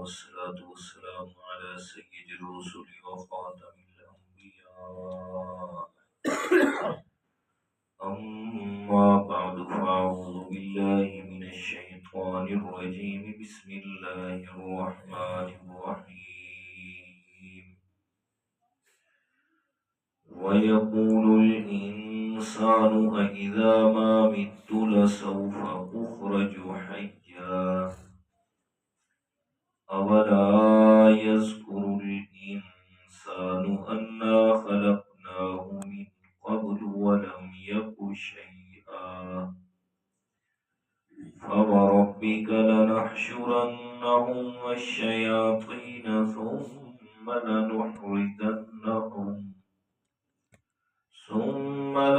والصلاة والسلام على سيد الرسل وخاتم الأنبياء. أما بعد فأعوذ بالله من الشيطان الرجيم. بسم الله الرحمن الرحيم. ويقول الإنسان أإذا ما مت لسوف أخرج حيا أولا يذكر الإنسان أنا خلقناه من قبل ولم يك شيئا فوربك لنحشرنهم والشياطين ثم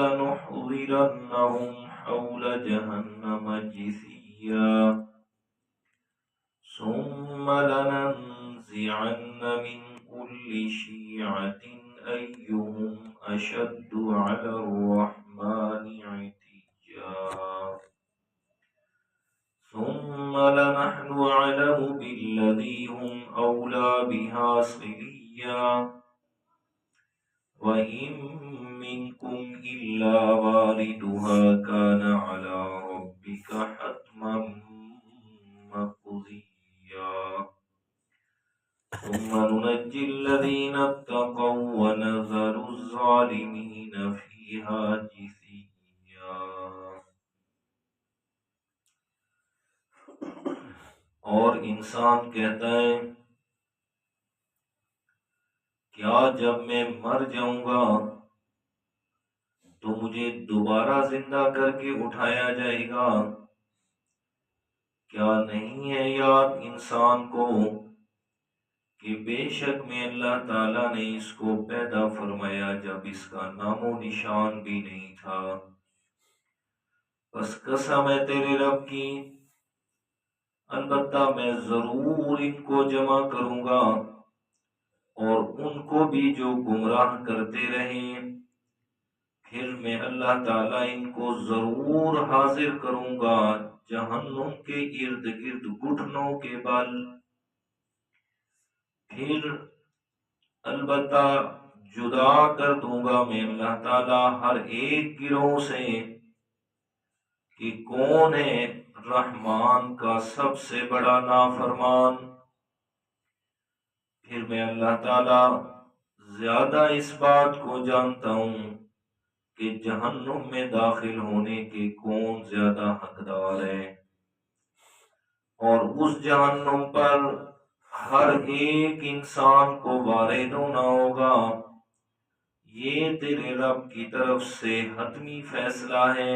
لنحضرنهم حول جهنم جثيا ثم لننزعن من كل شيعة أيهم أشد على الرحمن عتيا ثم لنحن أعلم بالذي هم أولى بها صليا وإن منكم إلا واردها كان على ربك حتما مقضيا ثم ننجي الذين اتقوا ونذر الظالمين فيها جثيا. اور انسان کہتا ہے کیا جب میں مر جاؤں گا تو مجھے دوبارہ زندہ کر کے اٹھایا جائے گا؟ کیا نہیں ہے یاد انسان کو کہ بے شک میں اللہ تعالیٰ نے اس کو پیدا فرمایا جب اس کا نام و نشان بھی نہیں تھا. بس قسم ہے تیرے رب کی، البتہ میں ضرور ان کو جمع کروں گا اور ان کو بھی جو گمراہ کرتے رہے. پھر میں اللہ تعالیٰ ان کو ضرور حاضر کروں گا جہنم کے ارد گرد گھٹنوں کے بل. پھر البتہ جدا کر دوں گا میں اللہ تعالیٰ ہر ایک گروہ سے کہ کون ہے رحمان کا سب سے بڑا نافرمان. پھر میں اللہ تعالیٰ زیادہ اس بات کو جانتا ہوں کہ جہنم میں داخل ہونے کے کون زیادہ حقدار ہے، اور اس جہنم پر ہر ایک انسان کو وارد ہونا ہوگا. یہ تیرے رب کی طرف سے حتمی فیصلہ ہے.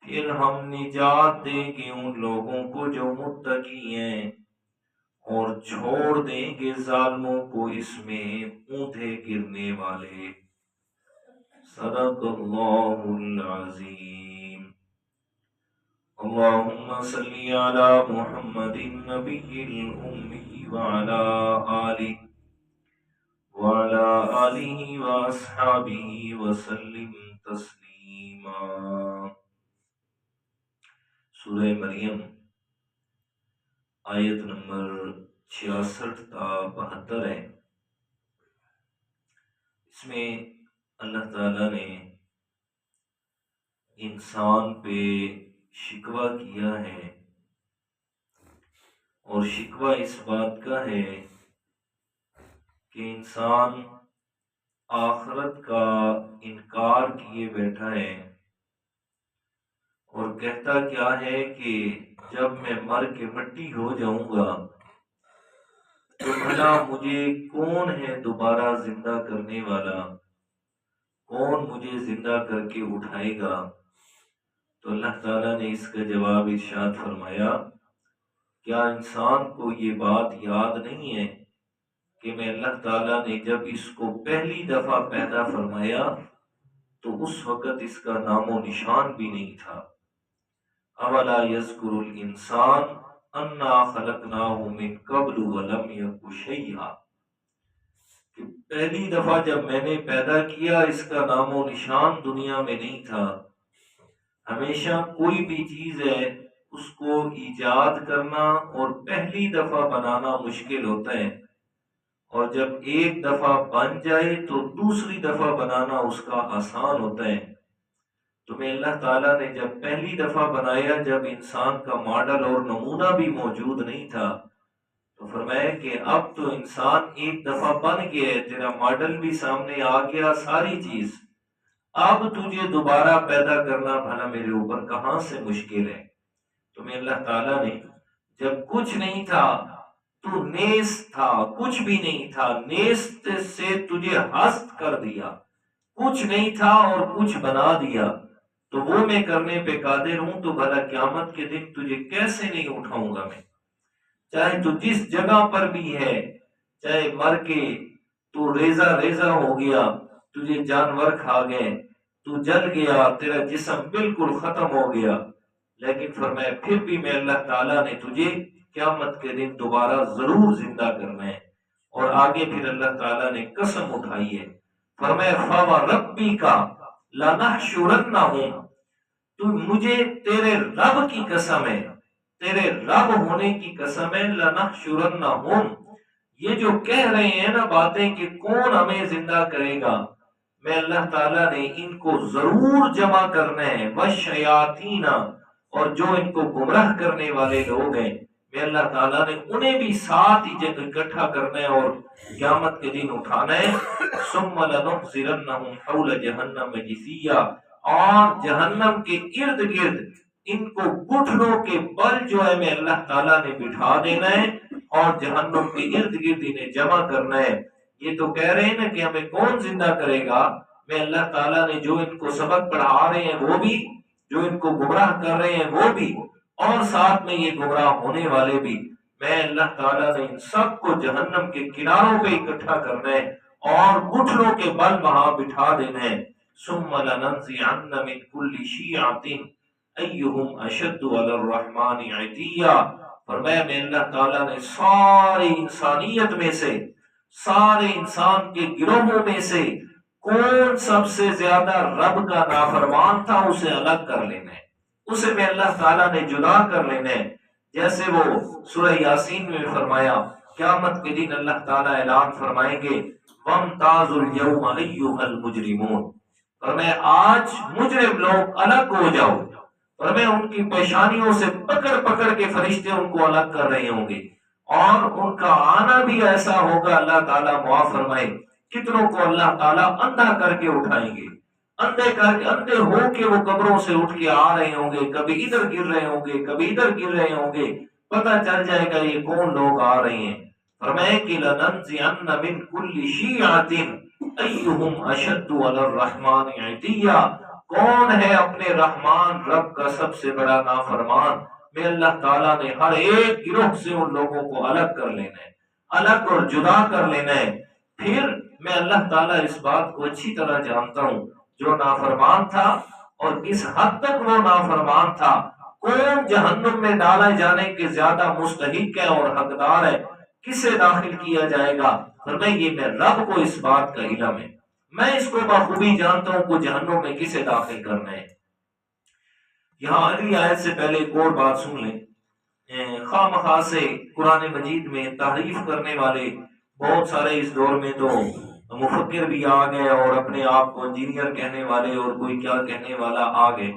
پھر ہم نجات دیں گے ان لوگوں کو جو متقی ہیں اور چھوڑ دیں گے ظالموں کو اس میں اونٹے گرنے والے. صدق اللہ العظیم. اللهم صل على محمد النبي الأمي وعلى آله وأصحابه وسلم تسلیما. سورہ مریم آیت نمبر 66 تا 72 ہے. اس میں اللہ تعالیٰ نے انسان پہ شکوہ کیا ہے، اور شکوہ اس بات کا ہے کہ انسان آخرت کا انکار کیے بیٹھا ہے اور کہتا کیا ہے کہ جب میں مر کے مٹی ہو جاؤں گا تو بھلا مجھے کون ہے دوبارہ زندہ کرنے والا، کون مجھے زندہ کر کے اٹھائے گا؟ تو اللہ تعالیٰ نے اس کا جواب ارشاد فرمایا، کیا انسان کو یہ بات یاد نہیں ہے کہ میں اللہ تعالیٰ نے جب اس کو پہلی دفعہ پیدا فرمایا تو اس وقت اس کا نام و نشان بھی نہیں تھا. اولا یذکر الانسان انا خلقناہ من قبل ولم یک شیئا، کہ پہلی دفعہ جب میں نے پیدا کیا اس کا نام و نشان دنیا میں نہیں تھا. ہمیشہ کوئی بھی چیز ہے اس کو ایجاد کرنا اور پہلی دفعہ بنانا مشکل ہوتا ہے، اور جب ایک دفعہ بن جائے تو دوسری دفعہ بنانا اس کا آسان ہوتا ہے۔ تمہیں اللہ تعالیٰ نے جب پہلی دفعہ بنایا، جب انسان کا ماڈل اور نمونہ بھی موجود نہیں تھا، تو فرمایا کہ اب تو انسان ایک دفعہ بن گیا ہے، تیرا ماڈل بھی سامنے آ گیا، ساری چیز، اب تجھے دوبارہ پیدا کرنا بھلا میرے اوپر کہاں سے مشکل ہے۔ تمہیں اللہ تعالیٰ نے جب کچھ نہیں تھا، تو نیست تھا، کچھ بھی نہیں تھا، نیست سے تجھے ہست کر دیا، کچھ نہیں تھا اور کچھ بنا دیا، تو وہ میں کرنے پہ قادر ہوں، تو بھلا قیامت کے دن تجھے کیسے نہیں اٹھاؤں گا میں۔ چاہے تو جس جگہ پر بھی ہے، چاہے مر کے تو ریزہ ریزہ ہو گیا، تجھے جانور کھا گئے، تو جل گیا، تیرا جسم بالکل ختم ہو گیا، لیکن فرمایا پھر بھی میں اللہ تعالیٰ نے تجھے قیامت کے دن دوبارہ ضرور زندہ کرنا ہے۔ اور آگے پھر اللہ تعالیٰ نے قسم اٹھائی ہے، فرمایا فَوَرَبِّكَ لَنَحْشُرَنَّهُمْ، تو مجھے تیرے رب کی قسم ہے، تیرے رب ہونے کی قسم ہے، لَنَحْشُرَنَّهُمْ، یہ جو کہہ رہے ہیں نا باتیں کہ کون ہمیں زندہ کرے گا، میں اللہ تعالیٰ نے ان کو ضرور جمع کرنا ہے، وَالشَّيَاطِينَ، اور جو ان کو گمراہ کرنے والے لوگ ہیں، میں اللہ تعالیٰ نے انہیں بھی ساتھ ہی اکٹھا کرنا ہے اور قیامت کے دن اٹھانا ہے۔ ثُمَّ لَنُحْضِرَنَّهُمْ حَوْلَ جَهَنَّمَ جِثِيًّا، اور جہنم کے ارد گرد ان کو گھٹنوں کے بل جو ہے میں اللہ تعالیٰ نے بٹھا دینا ہے، اور جہنم کے ارد گرد انہیں جمع کرنا ہے۔ یہ تو کہہ رہے ہیں نا کہ ہمیں کون زندہ کرے گا، میں اللہ تعالیٰ نے جو ان کو سبق پڑھا رہے ہیں وہ بھی، جو ان کو گمراہ کر رہے ہیں وہ بھی، اور ساتھ میں یہ گمراہ ہونے والے بھی، میں اللہ تعالیٰ نے ان سب کو جہنم کے کناروں پہ اکٹھا کرنا ہے اور گھٹنوں کے بل وہاں بٹھا دینا ہے۔ ثُمَّ لَنَنزِعَنَّ مِن كُلِّ شِيعَةٍ أَيُّهُمْ أَشَدُّ عَلَى الرَّحْمَنِ عِتِيًّا، فرمایا میں اللہ تعالیٰ نے ساری انسانیت میں سے، سارے انسان کے گروہوں میں سے کون سب سے زیادہ رب کا نافرمان تھا، اسے الگ کر لینا ہے، اسے میں اللہ تعالیٰ نے جدا کر لینا ہے۔ جیسے وہ سورہ یاسین میں فرمایا، قیامت کے دن اللہ تعالیٰ اعلان فرمائیں گے وَامْتَازُوا الْيَوْمَ أَيُّهَا الْمُجْرِمُونَ، فرمایا آج مجرم لوگ الگ ہو جاؤ، فرمایا ان کی پیشانیوں سے پکڑ پکڑ کے فرشتے ان کو الگ کر رہے ہوں گے، اور ان کا آنا بھی ایسا ہوگا، اللہ تعالیٰ معاف فرمائے، کتنوں کو اللہ تعالیٰ اندھا کر کے اٹھائیں گے، اندھے ہو کے وہ قبروں سے اٹھ کے آ رہے ہوں گے، کبھی ادھر گر رہے ہوں گے، کبھی ادھر گر رہے ہوں گے، پتہ چل جائے گا یہ کون لوگ آ رہے ہیں۔ فرمائے کہ لَنَنزِعَنَّ مِن كُلِّ شِيعَةٍ أَيُّهُمْ أَشَدُّ عَلَى الرَّحْمَنِ عِتِيًّا، کون ہے اپنے رحمان رب کا سب سے بڑا نافرمان، میں اللہ تعالیٰ نے ہر ایک گروہ سے ان لوگوں کو الگ کر لینا ہے، الگ اور جدا کر لینا ہے۔ پھر میں اللہ تعالیٰ اس بات کو اچھی طرح جانتا ہوں، جو نافرمان تھا اور کس حد تک وہ نافرمان تھا، کون جہنم میں ڈالے جانے کے زیادہ مستحق ہے اور حقدار ہے، کسے داخل کیا جائے گا، فرمایا یہ میں رب کو اس بات کا علم ہے، میں اس کو بخوبی جانتا ہوں کہ جہنم میں کسے داخل کرنا ہے۔ یہاں اگلی آیت سے پہلے ایک اور بات سن لیں، خواہ مخواہ سے قرآن مجید میں تحریف کرنے والے بہت سارے اس دور میں تو مفکر بھی آ گئے، اور اپنے آپ کو انجینئر کہنے والے اور کوئی کیا کہنے والا آ گئے،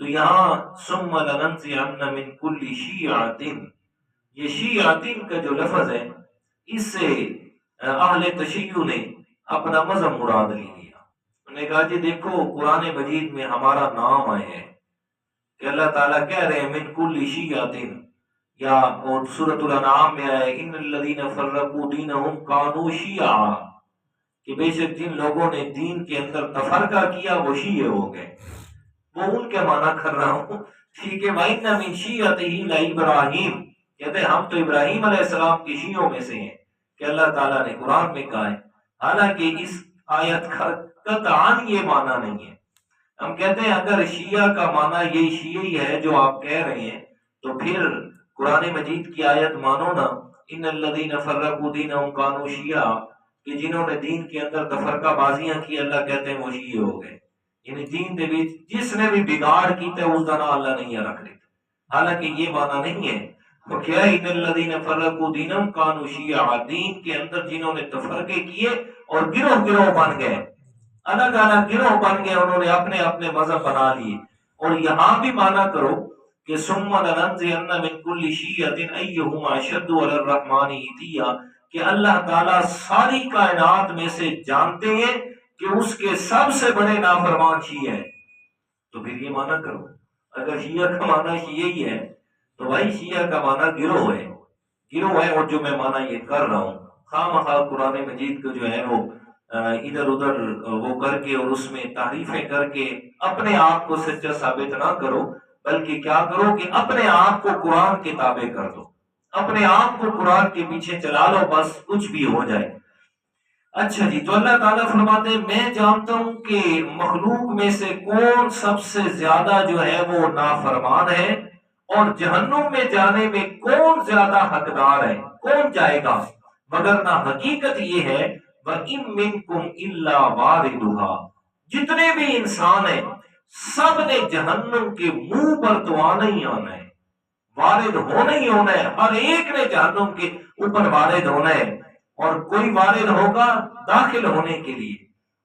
تو یہاں ثم لننزعن من كل شیعۃ، یہ شیعۃ کا جو لفظ ہے اس سے اہل تشیع نے اپنا مذہب مراد لے لیا، انہوں نے کہا جی دیکھو قرآن مجید میں ہمارا نام آئے ہیں کہ اللہ تعالیٰ کہہ رہے ہیں من كل شیعۃ، یا اور سورۃ الانعام میں آئے ان الذین فرقوا دینہم کانوا شیعا، کہ بے شک جن لوگوں نے دین کے اندر تفرقہ کیا وہ شیعہ ہو گئے، وہ ان کے معنی کر رہا ہوں، ٹھیک ہے، وَإِنَّ مِن شِيعَتِهِ لَإِبْرَاهِيمَ، کہتے ہیں ہم تو ابراہیم علیہ السلام کی شیعوں میں سے ہیں، کہ اللہ تعالیٰ نے قرآن میں کہا ہے، حالانکہ اس آیت کا قطعاً یہ معنی نہیں ہے۔ ہم کہتے ہیں اگر شیعہ کا معنی یہ شیعی ہے جو آپ کہہ رہے ہیں، تو پھر قرآن مجید کی آیت مانو نا، ان الذین فرقوا دینہم کانوا شیعا، کہ جنہوں نے دین کے اندر تفرقہ بازیاں کی اللہ کہتے ہیں وہ شیعہ ہو گئے، یعنی دین دے وچ جس نے بھی بگاڑ کیتا ہے اس دا نام اللہ نہیں رکھ دیتا، حالانکہ یہ معنی نہیں ہے۔ وہ کیا ان الذین فرقوا دینہم کانوا شیعا، دین کے اندر جنہوں نے تفرقے کیے اور گروہ گروہ بن گئے، الگ الگ گروہ بن گئے، انہوں نے اپنے اپنے مذہب بنا لیے۔ اور یہاں بھی مانا کرو کہ ثم لننزعن من کل شیعۃ ایہم اشد علی الرحمن عتیا، کہ اللہ تعالیٰ ساری کائنات میں سے جانتے ہیں کہ اس کے سب سے بڑے نافرمان شیعہ ہیں۔ تو پھر یہ مانا کرو، اگر شیعہ کا مانا شیعہ ہی ہے تو بھائی شیعہ کا مانا گروہ ہے، گروہ ہے۔ اور جو میں مانا یہ کر رہا ہوں، خواہ مخواہ قرآن مجید کو جو ہے وہ ادھر ادھر وہ کر کے اور اس میں تعریفیں کر کے اپنے آپ کو سچا ثابت نہ کرو، بلکہ کیا کرو کہ اپنے آپ کو قرآن کے تابع کر دو، اپنے آپ کو قرآن کے پیچھے چلا لو، بس کچھ بھی ہو جائے۔ اچھا جی، تو اللہ تعالیٰ فرماتے ہیں میں جانتا ہوں کہ مخلوق میں سے کون سب سے زیادہ جو ہے وہ نافرمان ہے، اور جہنم میں جانے میں کون زیادہ حقدار ہے، کون جائے گا، مگر نہ حقیقت یہ ہے وَإِن مِّنكُمْ إِلَّا وَارِدُهَا، جتنے بھی انسان ہیں سب نے جہنم کے منہ پر تو آنا ہی آنا ہے، وارد ہونا ہی ہونا ہے، ہر ایک نے جہنم کے اوپر وارد ہونا ہے۔ اور کوئی وارد ہوگا داخل ہونے کے لیے،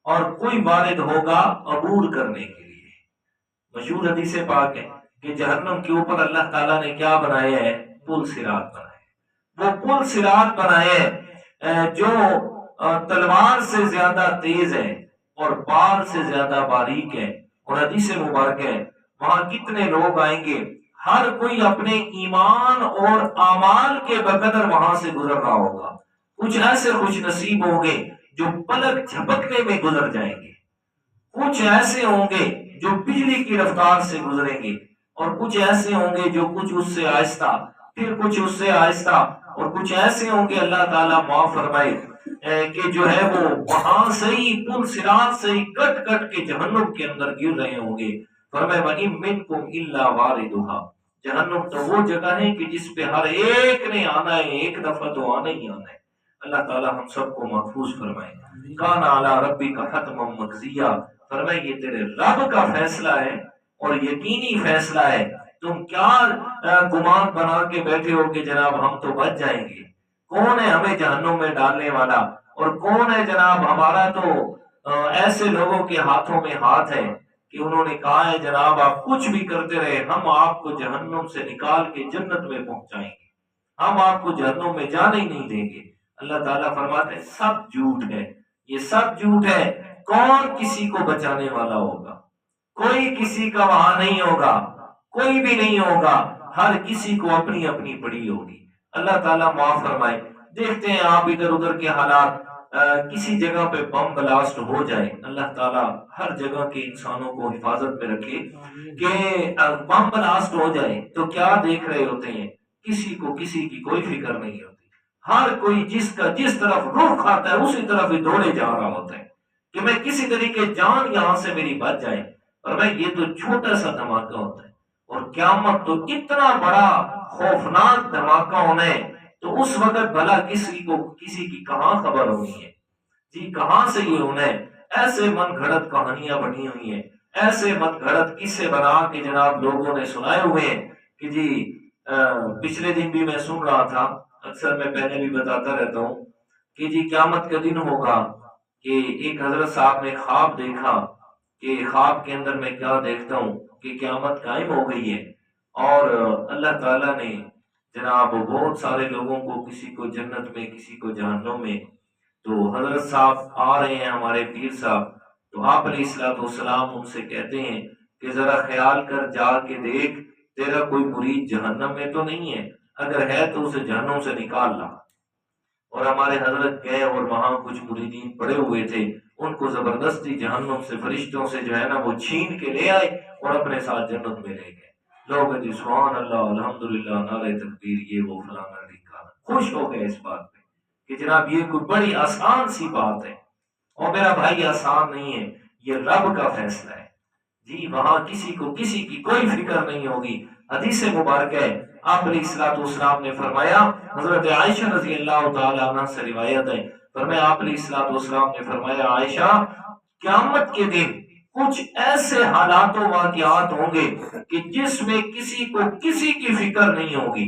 اور کوئی وارد ہوگا عبور کرنے کے لیے۔ مشہور حدیث پاک ہے کہ جہنم کے اوپر اللہ تعالیٰ نے کیا بنایا ہے؟ پل صراط بنائے۔ وہ پل صراط بنائے جو تلوار سے زیادہ تیز ہے اور بال سے زیادہ باریک ہے۔ اور حدیث مبارک ہے وہاں کتنے لوگ آئیں گے، ہر کوئی اپنے ایمان اور اعمال کے بقدر وہاں سے گزر رہا ہوگا۔ کچھ ایسے خوش نصیب ہوں گے جو پلک جھپکنے میں گزر جائیں گے، کچھ ایسے ہوں گے جو بجلی کی رفتار سے گزریں گے، اور کچھ ایسے ہوں گے جو کچھ اس سے آہستہ، پھر کچھ اس سے آہستہ، اور کچھ ایسے ہوں گے اللہ تعالیٰ معاف فرمائے کہ جو ہے وہ وہاں سے ہی پل صراط سے ہی کٹ کٹ کے جہنم کے اندر گر رہے ہوں گے۔ فرمایا وَإِن مِّنكُمْ إِلَّا وَارِدُهَا، جہنم تو وہ جگہ ہے کہ جس پہ ہر ایک نے آنا ہے، ایک دفعہ تو آنا ہی آنا ہے۔ اللہ تعالیٰ ہم سب کو محفوظ فرمائے۔ کان علی ربک حتما مقضیہ، فرمائے یہ تیرے رب کا فیصلہ ہے اور یقینی فیصلہ ہے، تم کیا گمان بنا کے بیٹھے ہو کہ جناب ہم تو بچ جائیں گے؟ کون ہے ہمیں جہنم میں ڈالنے والا، اور کون ہے جناب ہمارا تو ایسے لوگوں کے ہاتھوں میں ہاتھ ہے کہ انہوں نے کہا ہے جناب آپ کچھ بھی کرتے رہے، ہم آپ کو جہنم سے نکال کے جنت میں پہنچائیں گے، ہم آپ کو جہنم میں جانے ہی نہیں دیں گے۔ اللہ تعالیٰ فرماتے ہیں سب جھوٹ ہے، یہ سب جھوٹ ہے، کون کسی کو بچانے والا ہوگا؟ کوئی کسی کا وہاں نہیں ہوگا، کوئی بھی نہیں ہوگا، ہر کسی کو اپنی اپنی پڑی ہوگی۔ اللہ تعالیٰ معاف فرمائے۔ دیکھتے ہیں آپ ادھر ادھر کے حالات، کسی جگہ پہ بم بلاسٹ ہو جائے، اللہ تعالیٰ ہر جگہ کے انسانوں کو حفاظت میں رکھے کہ بم بلاسٹ ہو جائے تو کیا دیکھ رہے ہوتے ہیں؟ کسی کو کسی کی کوئی فکر نہیں ہوتی، ہر کوئی جس کا جس طرف رخ آتا ہے اسی طرف ہی دوڑے جا رہا ہوتا ہے کہ میں کسی طریقے جان یہاں سے میری بچ جائے۔ اور بھائی یہ تو چھوٹا سا دھماکہ ہوتا ہے، اور قیامت تو اتنا بڑا خوفناک دھماکہ ہونا ہے، تو اس وقت بھلا کسی کو کسی کی کہاں خبر ہونی ہے جی، کہاں سے یہ ہونا ہے؟ ایسے من گھڑت کہانیاں بنی ہوئی ہیں، ایسے من گھڑت قصے بنا کے جناب لوگوں نے سنائے ہوئے ہیں کہ جی پچھلے دن بھی میں سن رہا تھا، اکثر میں پہلے بھی بتاتا رہتا ہوں کہ جی قیامت کا دن ہوگا کہ ایک حضرت صاحب نے خواب دیکھا کہ خواب کے اندر میں کیا دیکھتا ہوں کہ قیامت قائم ہو گئی ہے، اور اللہ تعالیٰ نے جناب بہت سارے لوگوں کو، کسی کو جنت میں کسی کو جہنم میں، تو حضرت صاحب آ رہے ہیں ہمارے پیر صاحب، تو آپ علیہ السلام ان سے کہتے ہیں کہ ذرا خیال کر جا کے دیکھ تیرا کوئی مرید جہنم میں تو نہیں ہے، اگر ہے تو اسے جہنم سے نکال لا۔ اور ہمارے حضرت گئے اور وہاں کچھ مریدین پڑے ہوئے تھے، ان کو زبردستی جہنم سے فرشتوں سے جو ہے نا وہ چھین کے لے آئے اور اپنے ساتھ جنت میں لے گئے۔ لوگ جی سبحان اللہ الحمدللہ نعرہ تکبیر یہ وہ فلانا ڈھمکانا، خوش ہو گئے اس بات پہ کہ جناب یہ کوئی بڑی آسان سی بات ہے، اور میرا بھائی آسان نہیں ہے، یہ رب کا فیصلہ ہے جی، وہاں کسی کو کسی کی کوئی فکر نہیں ہوگی۔ حدیث مبارک ہے آپ علیہ السلام نے فرمایا، حضرت عائشہ رضی اللہ تعالی عنہ سے روایت ہے، فرمایا آپ علیہ السلام نے فرمایا عائشہ قیامت کے دن کچھ ایسے حالات و واقعات ہوں گے کہ جس میں کسی کو کسی کی فکر نہیں ہوگی۔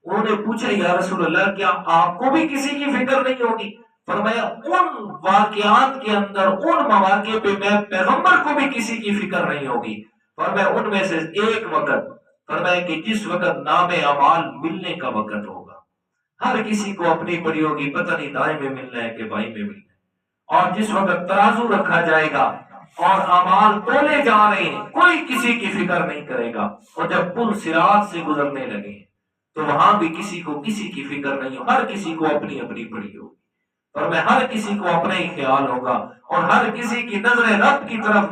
انہوں نے پوچھا یا رسول اللہ کیا آپ کو بھی کسی کی فکر نہیں ہوگی؟ فرمایا ان واقعات کے اندر ان مواقع پہ میں پیغمبر کو بھی کسی کی فکر نہیں ہوگی۔ فرمایا ان میں سے ایک وقت، فرمایا کہ جس وقت نام اعمال ملنے کا وقت ہوگا، ہر کسی کو اپنی پڑی ہوگی، پتہ نہیں دائیں میں ملنا ہے کہ بائیں میں ملنا ہے، اور جس وقت ترازو رکھا جائے گا اور اعمال تولے جا رہے ہیں، کوئی کسی کی فکر نہیں کرے گا، اور جب پل صراط سے گزرنے لگے تو وہاں بھی کسی کو کسی کی فکر نہیں ہو، ہر کسی کو اپنی اپنی پڑی ہوگی، اور میں ہر کسی کو اپنا ہی خیال ہوگا، اور ہر کسی کی نظریں رب کی طرف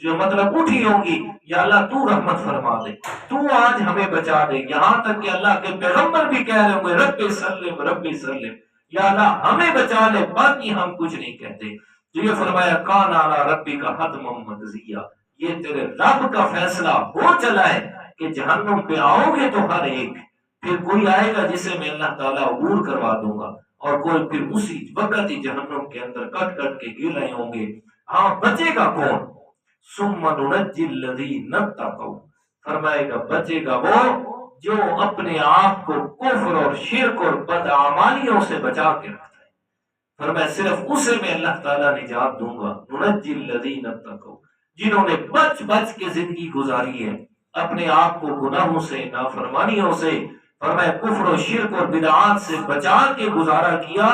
جو مطلب اٹھی ہوگی، یا اللہ تو رحمت فرما دے، تو آج ہمیں بچا دے، یہاں تک کہ اللہ کے پیغمبر بھی کہہ رہے ہوں گے رب سلم رب سلم، یا اللہ ہمیں بچا لے، باقی ہم کچھ نہیں کہتے۔ جو یہ فرمایا کان علی ربی کا حتم مقضیہ، یہ تیرے رب کا فیصلہ ہو چلا ہے کہ جہنم پہ آؤ گے تو ہر ایک، پھر کوئی آئے گا جسے میں اللہ تعالیٰ عبور کروا دوں گا، اور کوئی پھر اسی وقت ہی جہنم کے اندر کٹ کٹ کے گر رہے ہوں گے۔ ہاں بچے گا کون؟ ثم ننجی الذین اتقوا، فرمائے گا بچے گا وہ جو اپنے آپ کو کفر اور شرک اور بدعمالیوں سے بچا کے رکھتا ہے۔ فرمایا صرف اسے میں اللہ تعالیٰ نجات دوں گا، ننجی الذین اتقوا، جنہوں نے بچ بچ کے زندگی گزاری ہے اپنے آپ کو گناہوں سے، نافرمانیوں سے، فرمایا کفر و شرک اور بدعات سے بچا کے گزارا کیا،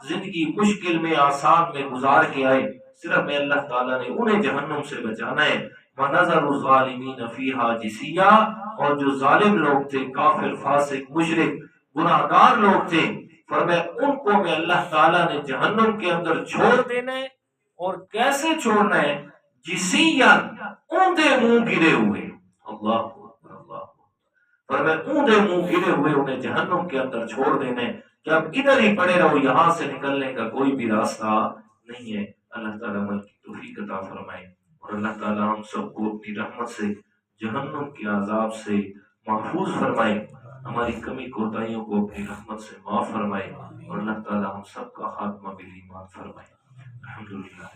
زندگی مشکل میں آسان میں گزار کے آئے، صرف میں اللہ تعالیٰ نے انہیں جہنم سے بچانا ہے۔ وَنَذَرُ الظَّالِمِينَ فِيهَا جِثِيًّا، اور جو ظالم لوگ تھے، کافر، فاسق، مشرک، گناہگار لوگ تھے، فرمایا ان کو میں اللہ تعالیٰ نے جہنم کے اندر چھوڑ دینا ہے، اور کیسے چھوڑنا ہے؟ جِثِيًّا، اوندے منہ گرے ہوئے، اللہ اکبر اللہ، فرمایا اوندے منہ گرے ہوئے انہیں جہنم کے اندر چھوڑ دینے کہ اب ادھر ہی پڑے رہو، یہاں سے نکلنے کا کوئی بھی راستہ نہیں ہے۔ اللہ تعالیٰ عمل کی توفیق عطا فرمائے، اور اللہ تعالیٰ ہم سب کو اپنی رحمت سے جہنم کے عذاب سے محفوظ فرمائے، ہماری کمی کوتاہیوں کو اپنی رحمت سے معاف فرمائے، اور اللہ تعالیٰ ہم سب کا خاتمہ بالایمان فرمائے۔ الحمدللہ۔